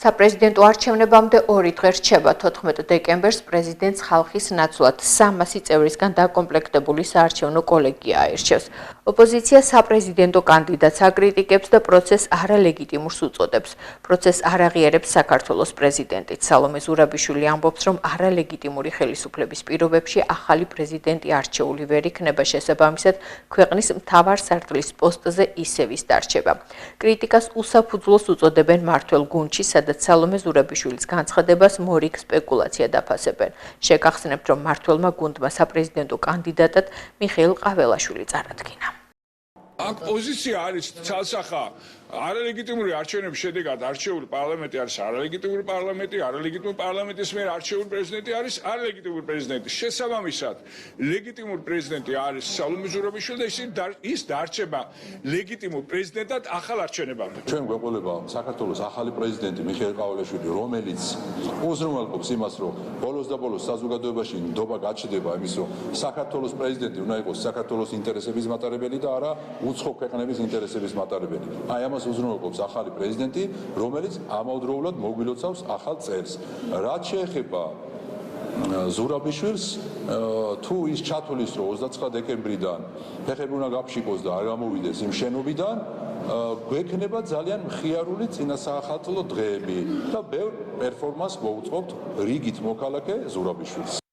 საპრეზიდენტო არჩევნებამდე 2 დღე რჩება 14 დეკემბერს პრეზიდენტს ხალხის ნაცვლად 300 წევრისგან დაკომპლექტებული საარჩევნო კოლეგია აირჩევს. ოპოზიცია საპრეზიდენტო კანდიდატს აკრიტიკებს და პროცესს არალეგიტიმურს უწოდებს. პროცესს არ აღიარებს საქართველოს პრეზიდენტიც. სალომე ზურაბიშვილი ამბობს, რომ არალეგიტიმური ხელისუფლების პირობებში ახალი პრეზიდენტი არჩეული ვერ იქნება, შესაბამისად, ქვეყნის მთავარ სარდლის პოსტზე ისევ ის დარჩება. კრიტიკას უსაფუძვლოს უწოდებენ მართველ გუნდში, სადაც სალომე ზურაბიშვილის განცხადებას მორიგ სპეკულაცია დაფასებენ. შეგახსენებთ, რომ მმართველმა გუნდმა საპრეზიდენტო კანდიდატად მიხეილ ყაველაშვილი წარადგინა. აქ პოზიცია არის ცალსახა არალეგიტიმური არჩევნების შედეგად არჩეული პარლამენტი არის არალეგიტიმური პარლამენტი, არალეგიტიმური პარლამენტის მიერ არჩეული პრეზიდენტი არის არალეგიტიმური პრეზიდენტი. შესაბამისად, ლეგიტიმური პრეზიდენტი არის სალომე ზურაბიშვილი და ის დარჩება ლეგიტიმურ პრეზიდენტად ახალ არჩევნებამდე. ჩვენ გვეყოლება საქართველოს ახალი პრეზიდენტი მიხეილ ყაველაშვილი, რომელიც უზრუნველყოფს იმას, რომ ბოლოს და ბოლოს საზოგადოებაში ნდობა გაჩნდება იმის, რომ საქართველოს პრეზიდენტი უნდა იყოს საქართველოს ინტერესების მატარებელი და არა უცხო ქვეყნების ინტერესების მატარებელი. აი ამას უზრუნველყოფს ახალი პრეზიდენტი, რომელიც ამავდროულად მოგვილოცავს ახალ წელს. რაც შეეხება ზურაბიშვილს, თუ ის ჩათვლის, რომ 29 დეკემბრიდან ფეხები უნდა გაფშიკოს და არ გამოვიდეს იმ შენობიდან, გვექნება ძალიან მხიარული წინასაახალწლო დღეები და ბევრ პერფორმანსს მოუწყობთ რიგით მოქალაქე ზურაბიშვილს.